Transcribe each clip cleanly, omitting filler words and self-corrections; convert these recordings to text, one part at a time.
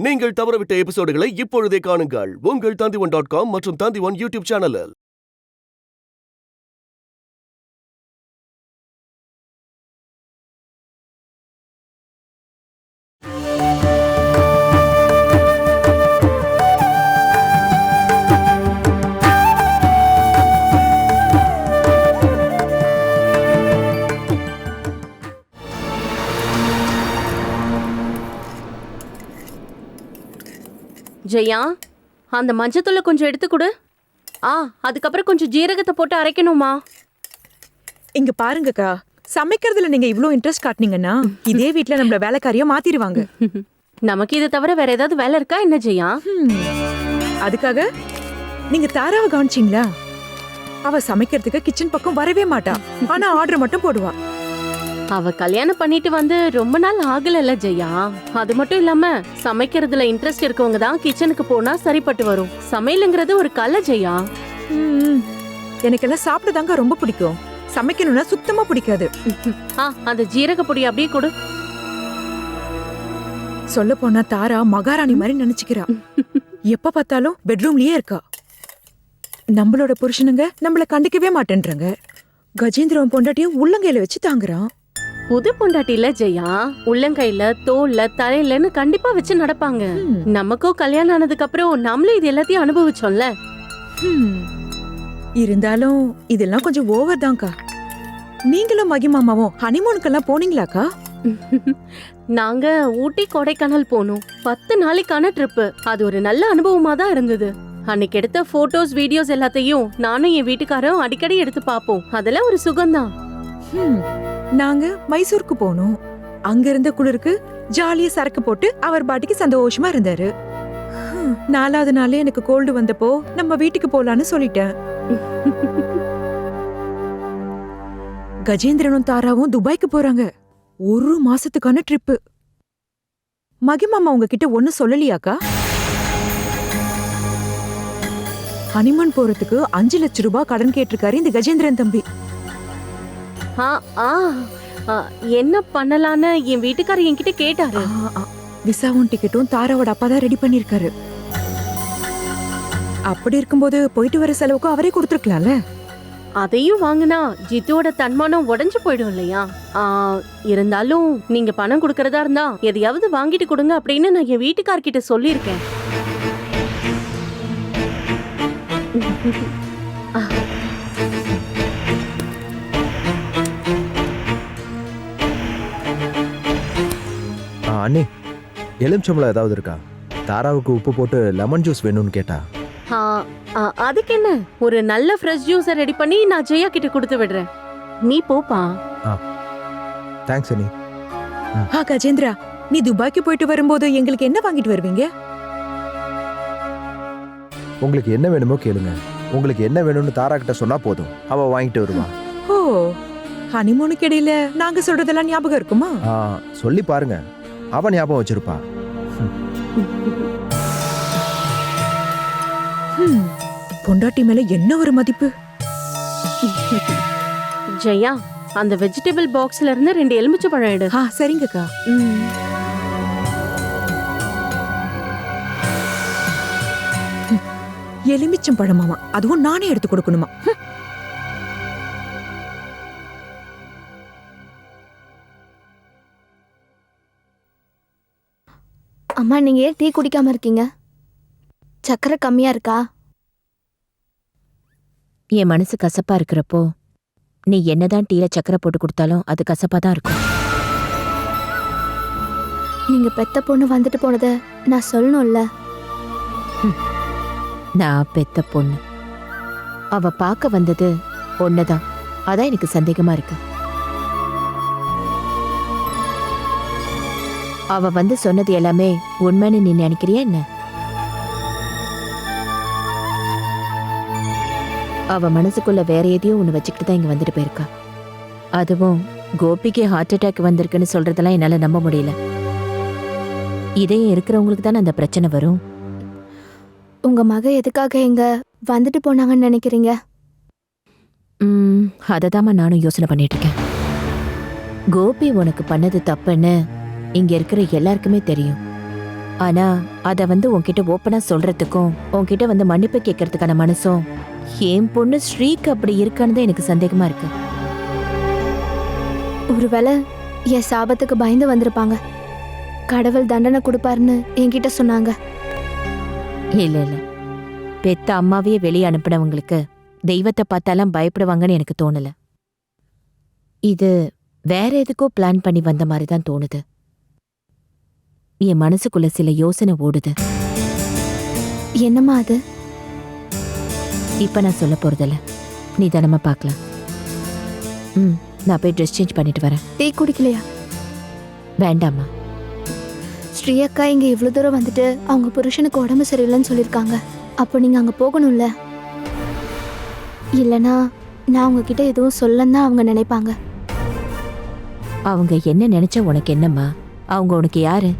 நீங்கள் தவறவிட்ட எபிசோடுகளை இப்பொழுதே காணுங்கள் உங்கள் Tandivan.com மற்றும் Tandivan யூடியூப் சேனலில். ஜெயா, அந்த மஞ்சத்தூளை கொஞ்சம் எடுத்து கொடு. அதுக்கப்புறம் கொஞ்சம் ஜீரகத்தை போட்டு அரைக்கணுமா? இங்க பாருங்கக்கா, சமைக்கிறதுல நீங்க இவ்ளோ இன்ட்ரெஸ்ட் காட்டுனீங்கன்னா இதே வீட்ல நம்மள வேலைக்காரியா மாத்திடுவாங்க. நமக்கு இதை தவிர வேற ஏதாவது வேலை இருக்கா என்ன ஜெயா? அதுக்காக நீங்க தாராவை கவனிச்சிங்களா? அவ சமைக்கிறதுக்கு கிச்சன் பக்கம் வரவே மாட்டா, ஆனா ஆர்டர் மட்டும் போடுவா. அவ கல்யாணம் பண்ணிட்டு வந்து ரொம்ப நாள் ஆகல ஜெயா. அது மட்டும் இல்லாம சமைக்கிறதுல இன்ட்ரெஸ்ட் இருக்கவங்க தான் கிச்சனுக்கு போனா சரிப்பட்டு வரும். சமையலுங்கிறது ஒரு கலை ஜெயா. எனக்கெல்லாம் சாப்பிடதாங்க ரொம்ப பிடிக்கும், சமைக்கணும்னா சுத்தமா பிடிக்காது. அந்த ஜீரக பொடி அப்படியே கொடு. சொல்ல போனா தாரா மகாராணி மாதிரி நினைச்சுக்கிறா. எப்ப பார்த்தாலும் பெட்ரூம்லயே இருக்கா. நம்மளோட புருஷனுங்க நம்மள கண்டிக்கவே மாட்டேன்றாங்க. கஜேந்திரன் பொண்டாட்டியும் உள்ளங்கையில வச்சு தாங்குறான். புது பொண்டாட்டில ஜெயா, உள்ளங்கையில தோல்ல தலையிலன்னு கண்டிப்பா வச்சு நடப்பாங்க. நமக்கும் கல்யாணம் ஆனதுக்கு அப்புறம் நம்மளும் இது எல்லாத்தையும் அனுபவிச்சோம்ல. இருந்தாலும் இதெல்லாம் கொஞ்சம் ஓவர் தான்க்கா. நீங்களும் மகிமாமாவும் ஹனிமூனுக்கெல்லாம் போனீங்களாக்கா? நாங்க ஊட்டி கொடைக்கானல் போனோம். 10 நாளைக்கான ட்ரிப். அது ஒரு நல்ல அனுபவமா தான் இருந்தது. அன்னைக்கு எடுத்த போட்டோஸ் வீடியோஸ் எல்லாத்தையும் நானும் என் வீட்டுக்காரரும் அடிக்கடி எடுத்து பாப்போம். அதெல்லாம் ஒரு சுகம்தான். நாங்க மைசூருக்கு போனோம். அங்க இருந்த குளிருக்கு ஜாலியா சரக்கு போட்டு அவர் பாட்டிக்கு சந்தோஷமா இருந்தாரு. 4வது நாளே எனக்கு கோல்டு வந்தப்போ நம்ம வீட்டுக்கு போலான்னு சொல்லிட்டேன். கஜேந்திரனும் தாராவும் துபாய்க்கு போறாங்க. 1 மாசத்துக்கான ட்ரிப்பு. மகிமாமா உங்ககிட்ட ஒன்னும் சொல்லலையாக்கா? ஹனிமூன் போறதுக்கு 5 லட்சம் ரூபாய் கடன் கேட்டிருக்காரு இந்த கஜேந்திரன் தம்பி. என்ன பண்ணலான்னு என் வீட்டுக்காரர் என்கிட்ட கேட்டாரு. விசாவும் டிக்கெட்டும் தாராவோட அப்பா தான் ரெடி பண்ணிருக்காரு. அப்படி இருக்கும்போது போயிட்டு வர செலவுக்கும் அவரே கொடுத்துருக்கலாம்ல. அதையும் வாங்கினா ஜித்துவோட தன்மானம் உடைஞ்சு போயிடும் இல்லையா? இருந்தாலும் நீங்க பணம் கொடுக்கறதா இருந்தா எதையாவது வாங்கிட்டு கொடுங்க அப்படின்னு நான் என் வீட்டுக்கார்கிட்ட சொல்லியிருக்கேன். அண்ணி, எலுமிச்சம்பழம் ஏதாவது இருக்கா? தாராவுக்கு உப்பு போட்டு லெமன் ஜூஸ் வேணும்னு கேட்டா. அதுக்கு என்ன, ஒரு நல்ல ஃப்ரெஷ் ஜூஸை ரெடி பண்ணி நான் ஜெயா கிட்ட கொடுத்து விடுறேன். நீ போப்பா. தேங்க்ஸ் அண்ணி. கஜேந்திரா, நீ துபாய்க்கு போயிட்டு வரும்போது எங்களுக்கு என்ன வாங்கிட்டு வருவீங்க? உங்களுக்கு என்ன வேணுமோ கேளுங்க. உங்களுக்கு என்ன வேணும்னு தாரா கிட்ட சொன்னா போதும், அவ வாங்கிட்டு வருவா. ஓ, ஹனிமூனுக்கு இடையில நாங்க சொல்றதெல்லாம் ஞாபகம் இருக்குமா? சொல்லி பாருங்க, அவ ஞாபகம் வச்சிருப்பா. பொண்டாட்டி மேல என்ன ஒரு மதிப்பு. ஜெயா, அந்த வெஜிடபிள் பாக்ஸ்ல இருந்து 2 எலுமிச்சை பழம் எடு. சரிங்கக்கா. எலுமிச்சம் பழமாமா, அதுவும் நானே எடுத்து கொடுக்கணுமா? அம்மா, நீங்க ஏன் டீ குடிக்காம இருக்கீங்க? சக்கரை கம்மியா இருக்கா? என் மனசு கசப்பா இருக்கிறப்போ நீ என்னதான் டீல சக்கரை போட்டு கொடுத்தாலும் அது கசப்பா தான் இருக்கும். நீங்க பெத்த பொண்ணு வந்துட்டு போனத நான் சொல்லணும்ல. நான் பெத்த பொண்ணு, அவ பார்க்க வந்தது ஒன்னதான். அதான் எனக்கு சந்தேகமா இருக்கு. அவ வந்து சொன்னது எல்லாமே உண்மைன்னு நீ நினைக்கிறியா என்ன? அவ மனசுக்குள்ள வேற எதையும் ஒண்ணு வச்சுக்கிட்டு தான் இங்க வந்துட்டு போயிருக்கா. அதுவும் கோபிக்கு ஹார்ட் அட்டாக் வந்திருக்குன்னு சொல்றதெல்லாம் என்னால நம்ப முடியல. இதே இருக்கிறவங்களுக்கு தானே அந்த பிரச்சனை வரும். உங்க மக எதுக்காக இங்க வந்துட்டு போனாங்கன்னு நினைக்கிறீங்க? அததாம்மா நானும் யோசனை பண்ணிட்டு இருக்கேன். கோபி உனக்கு பண்ணது தப்புன்னு இங்க இருக்கிற எல்லாருக்குமே தெரியும். ஆனா அத உன்கிட்ட ஓப்பனா சொல்றதுக்கும் உன்கிட்ட மன்னிப்பு கேட்கறதுக்கான மனசும் என் பொண்ணு ஸ்ரீக்கு அப்படி இருக்கான்னு தான் எனக்கு சந்தேகமா இருக்கு. ஒருவேளை என் சாபத்துக்கு பயந்து வந்திருப்பாங்க. கடவுள் தண்டனை கொடுப்பாருன்னு என்கிட்ட சொன்னாங்க. இல்ல இல்ல, பெத்த அம்மாவையே வெளியே அனுப்பினவங்களுக்கு தெய்வத்தை பார்த்தாலாம் பயப்படுவாங்கன்னு எனக்கு தோணல. இது வேற எதுக்கோ பிளான் பண்ணி வந்த மாதிரி தான் தோணுது. என் மனசுக்குள்ள சில யோசனை ஓடுது. என்னம்மா அது? இப்ப நான் சொல்ல போறதில்ல, நீ தினமா பார்க்கலாம். நான் போய் ட்ரெஸ் சேஞ்ச் பண்ணிட்டு வரேன். டீ குடிக்கலையா? வேண்டாமா. ஸ்ரீ அக்கா இங்க இவ்வளவு தூரம் வந்துட்டு அவங்க புருஷனுக்கு உடம்பு சரியில்லைன்னு சொல்லியிருக்காங்க. அப்போ நீங்க அங்க போகணும்ல. இல்லனா நான் உங்ககிட்ட எதுவும் சொல்லன்னு அவங்க நினைப்பாங்க. அவங்க என்ன நினைச்சா உனக்கு என்னம்மா? அவங்க உனக்கு யாரு?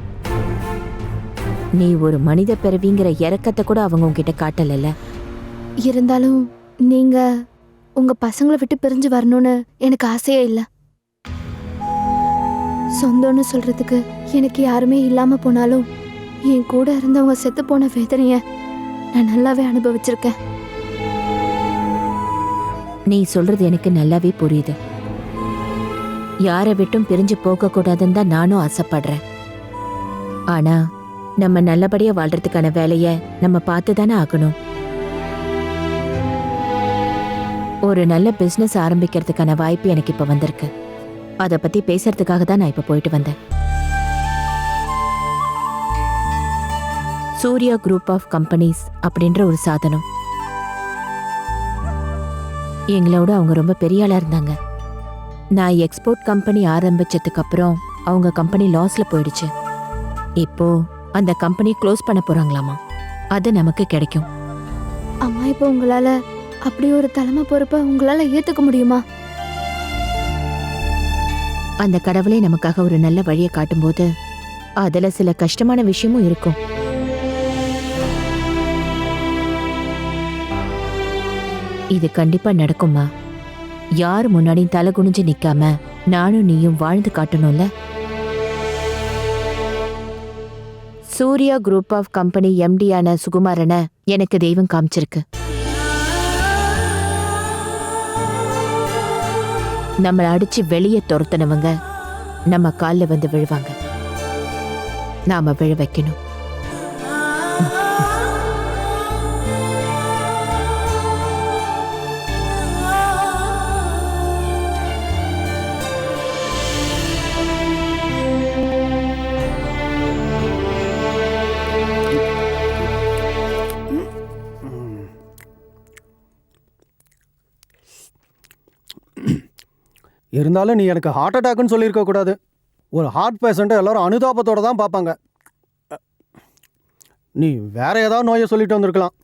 நீ ஒரு மனித பிறவிங்கிற இறக்கத்தை கூட அவங்க உன்கிட்ட காட்டல. இருந்தாலும் நீங்க உங்க பசங்களை விட்டு பிரிஞ்சு வரணும்னு எனக்கு ஆசையே இல்லை. சொந்தம்னு சொல்றதுக்கு எனக்கு யாருமே இல்லாம போனாலும் என் கூட இருந்தவங்க செத்து போன வேதனைய நான் நல்லாவே அனுபவிச்சிருக்கேன். நீ சொல்றது எனக்கு நல்லாவே புரியுது. யாரை விட்டும் பிரிஞ்சு போக கூடாதுன்னு தான் நானும் ஆசைப்படுறேன். ஆனா நம்ம நல்லபடியா வாழ்றதுக்கான வேலைய நம்ம பார்த்து தானே ஆகணும். ஒரு நல்ல பிசினஸ் ஆரம்பிக்கிறதுக்கான வாய்ப்பு எனக்கு இப்ப வந்திருக்கு. அத பத்தி பேசுறதுக்காக தான் நான் இப்ப போயிட்டு வந்தேன். சூர்யா குரூப் ஆஃப் கம்பெனிஸ் அப்படின்ற ஒரு சாதனம். எங்களோட அவங்க ரொம்ப பெரிய ஆளா இருந்தாங்க. நான் எக்ஸ்போர்ட் கம்பெனி ஆரம்பிச்சதுக்கு அப்புறம் அவங்க கம்பெனி லாஸ்ல போயிடுச்சு. இப்போ அந்த கம்பெனி க்ளோஸ் பண்ண போறாங்களாமா. அது நமக்கு கிடைக்கும். அம்மா, இப்போ உங்களால அப்படி ஒரு தலைமை பொறுப்பை உங்களால ஏத்துக்க முடியுமா? அந்த கடவுளே நமக்காக ஒரு நல்ல வழியை காட்டும்போது அதுல சில கஷ்டமான விஷயமும் இருக்கும். இது கண்டிப்பா நடக்குமா? யார் முன்னாடியும் தலை குனிஞ்சு நிக்காம நானும் நீயும் வாழ்ந்து காட்டணும்ல. சூர்யா குரூப் ஆஃப் கம்பெனி எம்டியான சுகுமாரனை எனக்கு தெய்வம் காமிச்சிருக்கு. நம்மளை அடிச்சு வெளியே துரத்தினவங்க நம்ம காலில் வந்து விழுவாங்க. நாம விழ வைக்கணும். இருந்தாலும் நீ எனக்கு ஹார்ட் அட்டாக்னு சொல்லியிருக்க கூடாது. ஒரு ஹார்ட் பேஷண்ட்டை எல்லாரும் அனுதாபத்தோட தான் பார்ப்பாங்க. நீ வேற ஏதாவது நோயை சொல்லிட்டு வந்திருக்கலாம்.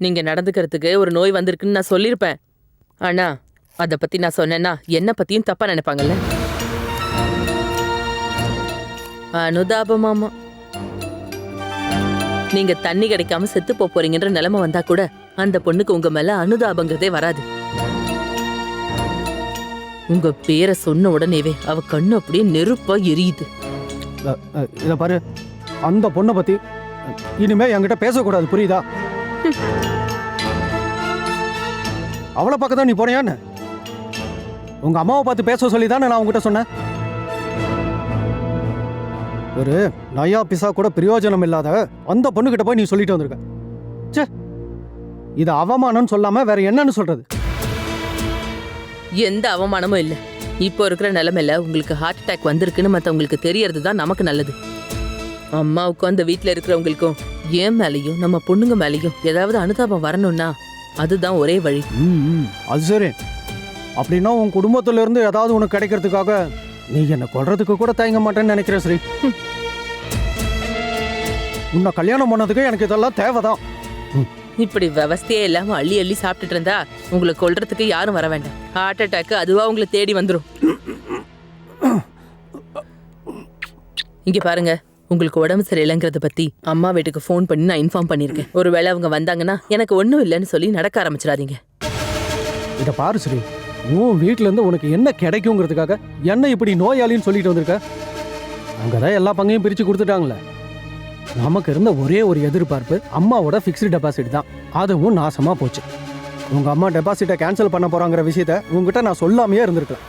நீங்க நடந்துக்கிறதுக்கு ஒரு நோய் வந்திருக்குன்னு நான் சொல்லியிருப்பேன். ஆனா அதை பத்தி நான் சொன்னேன்னா என்ன பத்தியும் தப்பா நினைப்பாங்கல்ல. அனுதாபமாமா. நீங்க தண்ணி கிடைக்காம செத்து போறீங்கன்ற நிலைமை வந்தா கூட அந்த பொண்ணுக்கு உங்க மேல அனுதாபங்கிறதே வராது. உங்க பேரை சொன்ன உடனேவே அவ கண்ணு அப்படியே நெருப்பா எரியுது. இத பாரு, அந்த பொண்ணை பத்தி இனிமே என்கிட்ட பேசக்கூடாது, புரியுதா? அவளை பார்க்க தான் நீ போறியான்னு உங்க அம்மாவை பார்த்து பேச சொல்லி தானே நான் உங்ககிட்ட சொன்னேன். ஒரு நயா பிசா கூட பிரயோஜனம் இல்லாத அந்த பொண்ணுகிட்ட போய் நீ சொல்லிட்டு வந்திருக்க. சே, இது அவமானம்னு சொல்லாம வேற என்னன்னு சொல்றது? எந்த அவமானமும் இல்ல. இப்போ இருக்கிற நிலைமையில உங்களுக்கு ஹார்ட் அட்டாக் வந்திருக்குன்னு மத்தவங்களுக்கு தெரியறது தான் நமக்கு நல்லது. அம்மாவுக்கும் அந்த வீட்டுல இருக்கிறவங்களுக்கும் என் மேலையும் நம்ம பொண்ணுங்க மேலையும் ஏதாவது அனுதாபம் வரணும்னா அதுதான் ஒரே வழி. அது சரி. அப்படின்னா உன் குடும்பத்துல இருந்து ஏதாவது உனக்கு கிடைக்கிறதுக்காக நீ என்ன கொல்றதுக்கு கூட தயங்க மாட்டேன்னு நினைக்கிறேன் ஸ்ரீ. உன்னை கல்யாணம் பண்ணதுக்கு எனக்கு இதெல்லாம் தேவைதான். இப்படி விவஸ்தையே இல்லாம அள்ளி அள்ளி சாப்பிட்டுட்டு இருந்தா உங்களை கொல்றதுக்கு யாரும் வர வேண்டாம். ஹார்ட் அட்டாக் அதுவா உங்களை தேடி வந்துடும். இங்க பாருங்க, உங்களுக்கு உடம்பு சரியில்லைங்கிறத பத்தி அம்மா வீட்டுக்கு ஃபோன் பண்ணி நான் இன்ஃபார்ம் பண்ணிருக்கேன். ஒருவேளை அவங்க வந்தாங்கன்னா எனக்கு ஒன்றும் இல்லைன்னு சொல்லி நடக்க ஆரம்பிச்சிடாதீங்க. இதை பாரு ஸ்ரீ, உன் வீட்டுல இருந்து உனக்கு என்ன கிடைக்குங்கிறதுக்காக என்ன இப்படி நோயாளின்னு சொல்லிட்டு வந்திருக்க? அங்கதான் எல்லா பங்கையும் பிரிச்சு கொடுத்துட்டாங்களே. நமக்கு இருந்த ஒரே ஒரு எதிர்பார்ப்பு அம்மாவோட ஃபிக்ஸ்டு டெபாசிட் தான். அதுவும் நாசமா போச்சு. உங்க அம்மா டெபாசிட்டை கேன்சல் பண்ண போறாங்கிற விஷயத்த உங்ககிட்ட நான் சொல்லாமையே இருந்திருக்கலாம்.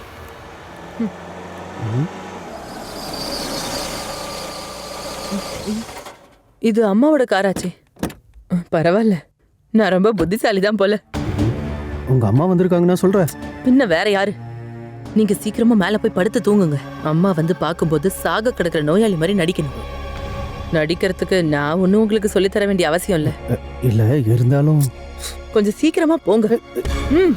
இது அம்மாவோட காராச்சே. பரவாயில்ல, நான் ரொம்ப புத்திசாலி தான் போல. உங்க அம்மா வந்திருக்காங்கன்னா சொல்ற. பின்ன வேற யாரு? நீங்க சீக்கிரமா மேல போய் படுத்து தூங்குங்க. அம்மா வந்து பார்க்கும்போது சாக கிடக்குற நோயாளி மாதிரி நடிக்கணும். நடிக்கிறதுக்கு நான் ஒன்னும் உங்களுக்கு சொல்லி தர வேண்டிய அவசியம் இல்ல. இல்ல இருந்தாலும் கொஞ்சம் சீக்கிரமா போங்க. ம்.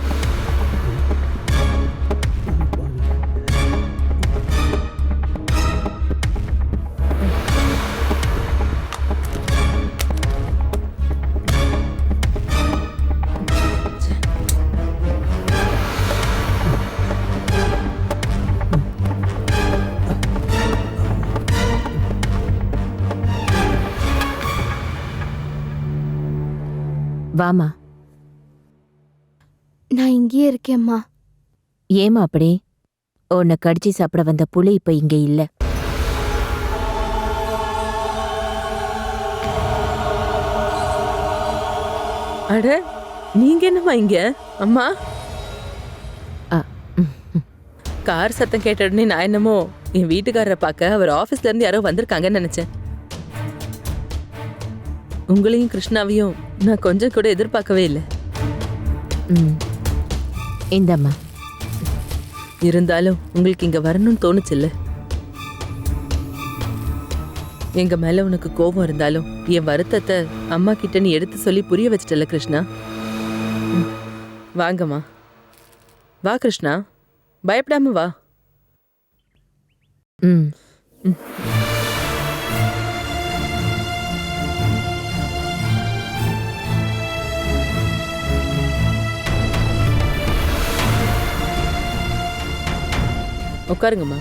வாமா. நான் இங்கேயே இருக்கேம்மா. ஏமா அப்படி? உன்னை கடிச்சு சாப்பிட வந்த புலி இப்ப இங்க இல்ல. அட, நீங்க என்னம்மா இங்க? அம்மா, கார் சத்தம் கேட்ட உடனே நான் என்னமோ என் வீட்டுக்காரரை பார்க்க அவர் ஆபீஸ்ல இருந்து யாரோ வந்திருக்காங்கன்னு நினைச்சேன். உங்களையும் கிருஷ்ணாவையும் நான் கொஞ்சம் கூட எதிர்பார்க்கவே இல்லை. இந்தம்மா. இருந்தாலும் உங்களுக்கு இங்க வரணும்னு தோணுச்சுல்ல. எங்க மேல உனக்கு கோபம் இருந்தாலும் என் வருத்தத்தை அம்மா கிட்ட நீ எடுத்து சொல்லி புரிய வச்சிட்டல கிருஷ்ணா. வாங்கம்மா, வா கிருஷ்ணா, பயப்படாம வா. ம். உட்காருங்கம்மா.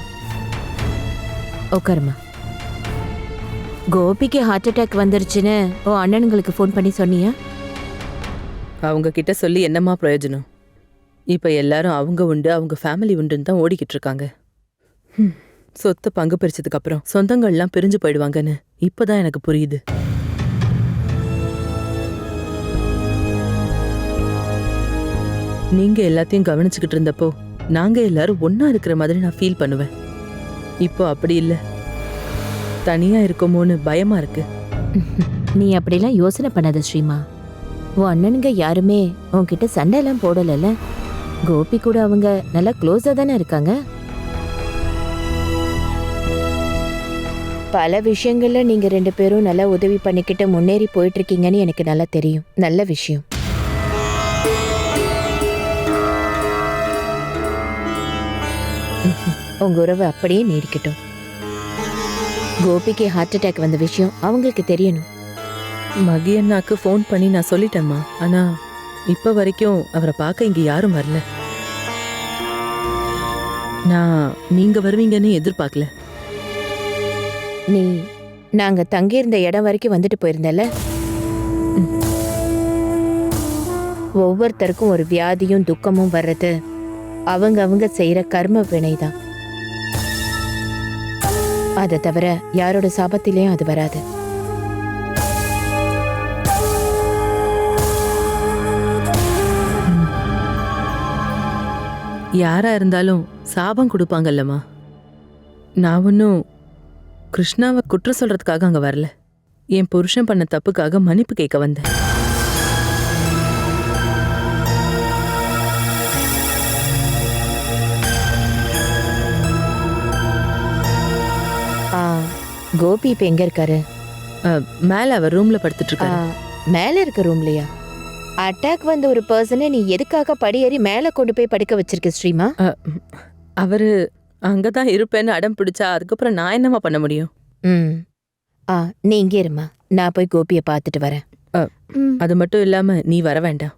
உட்காருமா. கோபிக்கு ஹார்ட் அட்டாக் வந்துருச்சுன்னு ஓ அண்ணனுங்களுக்கு ஃபோன் பண்ணி சொன்னியா? அவங்க கிட்ட சொல்லி என்னம்மா பிரயோஜனம்? இப்ப எல்லாரும் அவங்க உண்டு அவங்க ஃபேமிலி உண்டுன்னு தான் ஓடிக்கிட்டு இருக்காங்க. சொத்தை பங்கு பிரிச்சதுக்கு அப்புறம் சொந்தங்கள்லாம் பிரிஞ்சு போயிடுவாங்கன்னு இப்பதான் எனக்கு புரியுது. நீங்க எல்லாத்தையும் கவனிச்சுக்கிட்டு இருந்தப்போ நாங்க எல்லாரும் ஒன்னா இருக்கிற மாதிரி நான் ஃபீல் பண்ணுவேன். இப்போ அப்படி இல்ல, தனியா இருக்கோமோன்னு பயமா இருக்கு. நீ அப்படிலாம் யோசனை பண்ணாத ஸ்ரீமா. உன் அண்ணனுங்க யாருமே உன்கிட்ட சண்டைலாம் போடலல்ல. கோபி கூட அவங்க நல்லா க்ளோஸா தானே இருக்காங்க. பல விஷயங்கள்ல நீங்க 2 பேரும் நல்லா உதவி பண்ணிக்கிட்டு முன்னேறி போயிட்டு இருக்கீங்கன்னு எனக்கு நல்லா தெரியும். நல்ல விஷயம். உங்க உறவு அப்படியே நீடிக்கட்டும். கோபிக்கு ஹார்ட் அட்டாக் வந்த விஷயம் அவங்களுக்கு தெரியணும். மகி அண்ணாக்கு ஃபோன் பண்ணி நான் சொல்லிட்டேம்மா. ஆனா இப்ப வரைக்கும் அவரை பார்க்க இங்க யாரும் வரல. நான் நீங்க வருவீங்கன்னு எதிர்பார்க்கல. நீ நாங்க தங்கியிருந்த இடம் வரைக்கும் வந்துட்டு போயிருந்தல. ஒவ்வொருத்தருக்கும் ஒரு வியாதியும் துக்கமும் வர்றது அவங்க செய்யற கர்ம வினைதான். அதை தவிர யாரோட சாபத்திலையும் அது வராது. யாரா இருந்தாலும் சாபம் கொடுப்பாங்கல்லம்மா. நான் ஒன்னும் கிருஷ்ணாவை குற்றம் சொல்றதுக்காக அங்க வரல. என் புருஷன் பண்ண தப்புக்காக மன்னிப்பு கேட்க வந்தேன். கோபி இப்ப எங்க இருக்காரு? மேல அவர் ரூம்ல படுத்துட்டு இருக்காரு. மேல இருக்க ரூம்லயா? அட்டாக் வந்த ஒரு பர்சனை நீ எதுக்காக படியேறி மேல கொண்டு போய் படுக்க வச்சிருக்க ஸ்ரீமா? அவரு அங்கதான் இருப்பேன்னு அடம் பிடிச்சா அதுக்கப்புறம் நான் என்னமா பண்ண முடியும்? நீ இங்கே இருமா, நான் போய் கோபியை பார்த்துட்டு வரேன். அது மட்டும் இல்லாம நீ வர வேண்டாம்.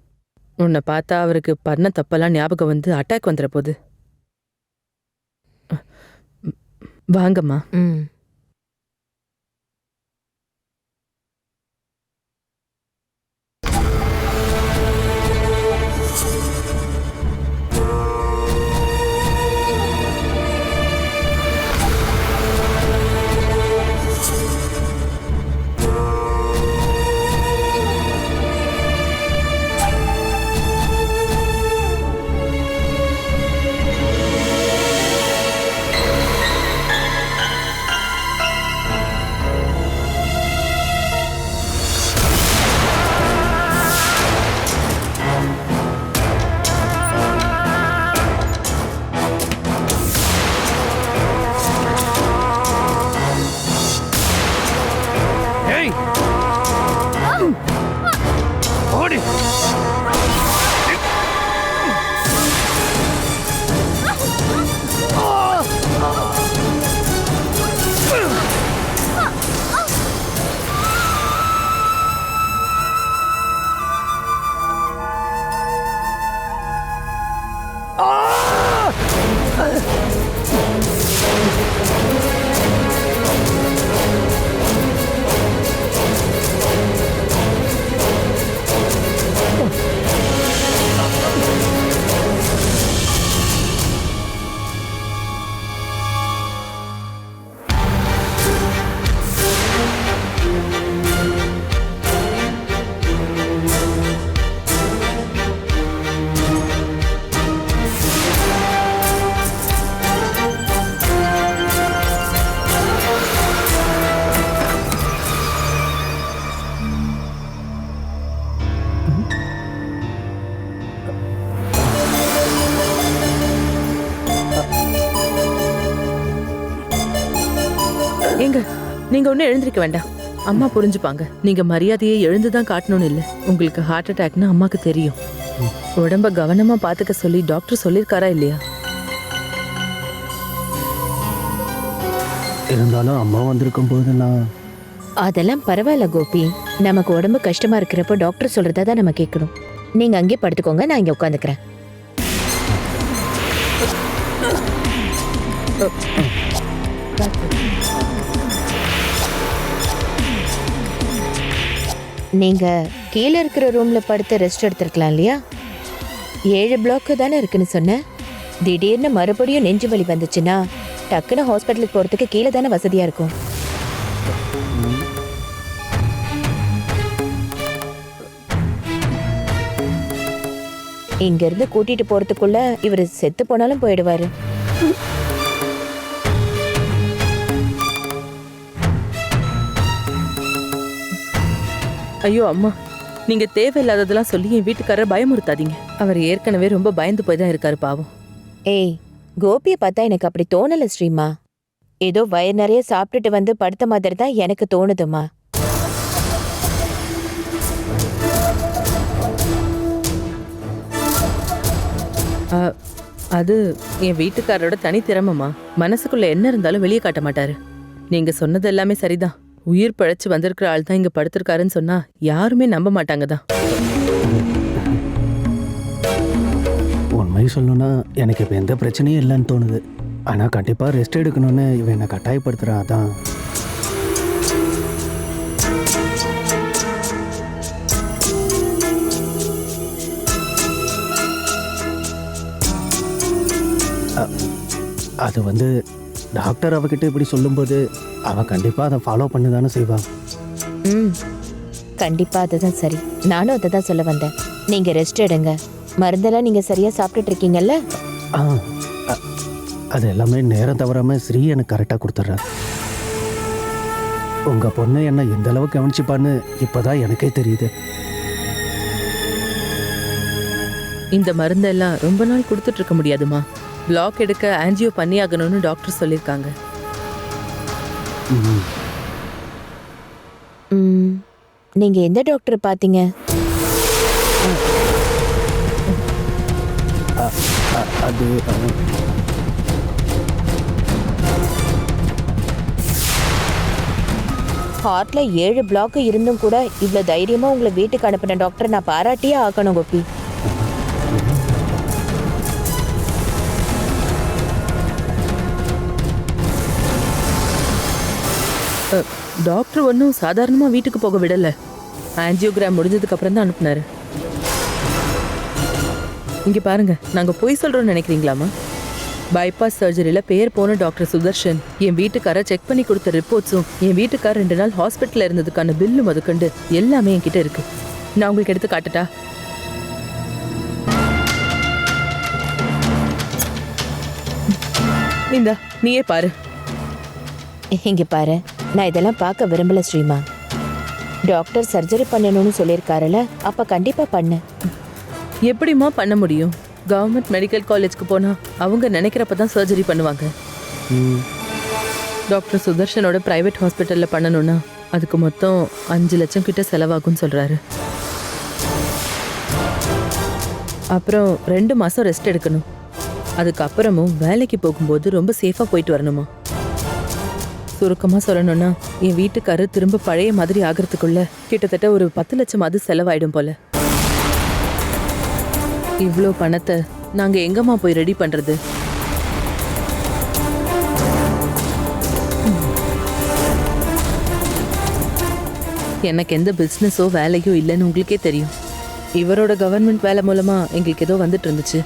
உன்னை பார்த்தா அவருக்கு பண்ண தப்பெல்லாம் ஞாபகம் வந்து அட்டாக் வந்துட போகுது. வாங்கம்மா. ஏய் ஓடி ஏங்க நீங்க ஒன்னும் எழுந்திருக்க வேண்டாம். அம்மா புரிஞ்சுப்பாங்க. நீங்க மரியாதையை எழுந்துதான் காட்டணும்னு இல்ல. உங்களுக்கு ஹார்ட் அட்டாக்னு அம்மாக்கு தெரியும். உடம்ப கவனமா பாத்துக்க சொல்லி டாக்டர் சொல்லிருக்காரா இல்லையா? இருந்தாலும் அம்மா வந்திருக்கும் போது நான் அதெல்லாம் பரவாயில்ல கோபி. நமக்கு உடம்பு கஷ்டமா இருக்கிறப்போ டாக்டர் சொல்றதா தான் நம்ம கேட்கணும். நீங்க அங்கே படுத்துக்கோங்க, நான் இங்க உட்காந்துக்கிறேன். நீங்க கீழே இருக்கிற ரூம்ல படுத்து ரெஸ்ட் எடுத்திருக்கலாம் இல்லையா? 7 பிளாக்கு தானே இருக்குன்னு சொன்னேன். திடீர்னு மறுபடியும் நெஞ்சு வலி வந்துச்சுன்னா டக்குன்னு ஹாஸ்பிட்டலுக்கு போறதுக்கு கீழே தானே வசதியா இருக்கும். இங்க இருந்து கூட்டிட்டு போறதுக்குள்ள இவரு செத்து போனாலும் போயிடுவாரு. ஐயோ அம்மா, நீங்க தேவையில்லாததெல்லாம் சொல்லி என் வீட்டுக்காரரை பயமுறுத்தாதீங்க. அவர் ஏற்கனவே ரொம்ப பயந்து போய் தான் இருக்காரு பாவம். ஏய், கோபியை பார்த்தா எனக்கு அப்படி தோணல ஸ்ரீமா. ஏதோ வயிறு நிறைய சாப்பிட்டுட்டு வந்து படுத்த மாதிரி தான் எனக்கு தோணுதுமா. அது என் வீட்டுக்காரரோட தனித்திறமமா. மனசுக்குள்ள என்ன இருந்தாலும் வெளியே காட்ட மாட்டாரு. நீங்க சொன்னது எல்லாமே சரிதான். உயிர் பிழைச்சு வந்திருக்கிற ஆள் தான் இங்க படுத்திருக்காருன்னு சொன்னா யாருமே நம்ப மாட்டாங்க தான். உண்மை சொல்லணும்னா எனக்கு இப்போ எந்த பிரச்சனையும் இல்லைன்னு தோணுது. ஆனால் கண்டிப்பாக ரெஸ்ட் எடுக்கணும்னு இவன் என்னை கட்டாயப்படுத்துகிறான். அதான் அது வந்து டாக்டர் அவகிட்ட இப்படி சொல்லும்போது அவள் கண்டிப்பாக அதை ஃபாலோ பண்ணி தானே செய்வாள். கண்டிப்பா அதுதான் சரி. நானும் அதை தான் சொல்ல வந்தேன். நீங்க ரெஸ்ட் எடுங்க. மருந்தெல்லாம் நீங்க சரியா சாப்பிட்டுட்டு இருக்கீங்கல்ல? அது எல்லாமே நேரம் தவறாமல் ஸ்ரீ எனக்கு கரெக்டாக கொடுத்துட்றேன். உங்கள் பொண்ணு என்ன எந்த அளவுக்கு கவனிச்சுப்பான்னு இப்போதான் எனக்கே தெரியுது. இந்த மருந்தெல்லாம் ரொம்ப நாள் கொடுத்துட்டு இருக்க முடியாதுமா. பிளாக் எடுக்க ஆன்ஜியோ பண்ணி ஆகணும்னு டாக்டர் சொல்லியிருக்காங்க. நீங்க எந்த டாக்டர் பாத்தீங்க? அது ஹார்ட்ல 7 பிளாக் இருந்தும் கூட இவ்வளவு தைரியமா உங்களை வீட்டுக்கு அனுப்பின டாக்டர் நான் பாராட்டியே ஆக்கணும் கோபி. டாக்டர் ஒன்றும் சாதாரணமா வீட்டுக்கு போக விடல. ஆன்ஜியோகிராம் முடிஞ்சதுக்கு அப்புறம் தான் அனுப்புனாரு. இங்க பாருங்க, நாங்க பொய் சொல்றோம்னு நினைக்கிறீங்களாமா? பைபாஸ் சர்ஜரியில பேர் போன டாக்டர் சுதர்ஷன் என் வீட்டுக்கார செக் பண்ணி கொடுத்த ரிப்போர்ட்ஸும் என் வீட்டுக்கார 2 நாள் ஹாஸ்பிட்டல்ல இருந்ததுக்கான பில்லு முதற்கொண்டு எல்லாமே என்கிட்ட இருக்கு. நான் உங்களுக்கு எடுத்து காட்டட்டா? இந்தா நீயே பாரு. இங்க பாரு, நான் இதெல்லாம் பார்க்க விரும்பல ஸ்ரீமா. டாக்டர் சர்ஜரி பண்ணணும்னு சொல்லியிருக்காருல, அப்ப கண்டிப்பா பண்ணு. எப்படிமா பண்ண முடியும்? கவர்மெண்ட் மெடிக்கல் காலேஜ்க்கு போனா அவங்க நினைக்கிறப்ப தான் சர்ஜரி பண்ணுவாங்க. டாக்டர் சுதர்ஷனோட பிரைவேட் ஹாஸ்பிட்டல்ல பண்ணணும்னா அதுக்கு மொத்தம் 5 லட்சம் கிட்ட செலவாகும்னு சொல்றாரு. அப்புறம் 2 மாசம் ரெஸ்ட் எடுக்கணும். அதுக்கப்புறமும் வேலைக்கு போகும்போது ரொம்ப சேஃபா போயிட்டு வரணுமா. சுருக்கமா சொல்லணும்னா என் வீட்டுக்காரு திரும்ப பழைய மாதிரி ஆகிறதுக்குள்ள கிட்டத்தட்ட ஒரு 10 லட்சமாவது செலவாயிடும் போல. இவ்ளோ பணத்தை நாங்க எங்கம்மா போய் ரெடி பண்றது? எனக்கு எந்த பிஸ்னஸோ வேலையோ இல்லைன்னு உங்களுக்கே தெரியும். இவரோட கவர்மெண்ட் வேலை மூலமா எங்களுக்கு ஏதோ வந்துட்டு இருந்துச்சு.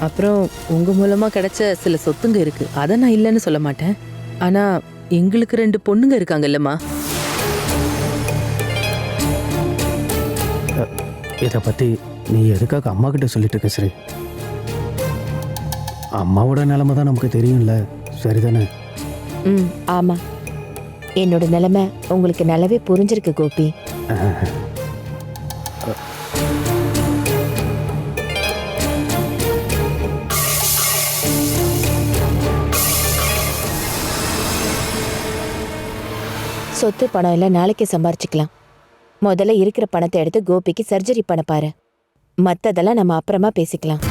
அப்புறம் உங்க மூலமா கிடைச்ச சில சொத்துங்க இருக்கு, அதை நான் இல்லைன்னு சொல்ல மாட்டேன். ஆனா எங்களுக்கு 2 பொண்ணுங்க இருக்காங்கல்லம்மா. இதை பற்றி நீ எதுக்காக அம்மா கிட்ட சொல்லிட்டு இருக்க ஸ்ரீ? அம்மாவோட நிலைமை தான் நமக்கு தெரியும்ல, சரிதானே? ஆமா, என்னோட நிலைமை உங்களுக்கு நல்லாவே புரிஞ்சிருக்கு கோபி. சொத்து பணம் எல்லாம் நாளைக்கு சம்பாரிச்சுக்கலாம். முதல்ல இருக்கிற பணத்தை எடுத்து கோபிக்கு சர்ஜரி பண்ண பாரு. மத்ததெல்லாம் நம்ம அப்புறமா பேசிக்கலாம்.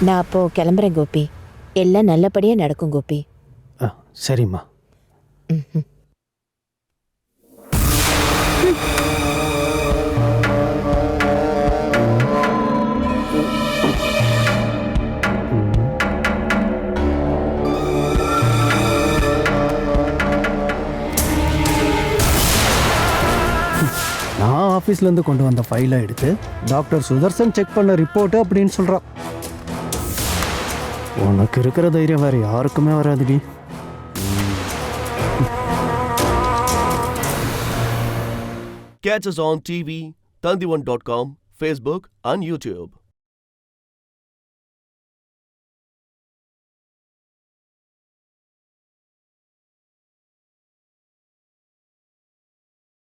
நான் அப்போ கிளம்புறேன் கோபி. எல்லாம் நல்லபடியா நடக்கும் கோபி. சரிம்மா. ம்ஹும். நான் ஆஃபீஸ்லேருந்து கொண்டு வந்த ஃபைலை எடுத்து டாக்டர் சுதர்சன் செக் பண்ண ரிப்போர்ட்டு அப்படின்னு சொல்கிறான். உனக்கு இருக்கிற தைரியம் வேறு யாருக்குமே வராதுடி. Catch us on TV, Tandivan.com, Facebook and YouTube.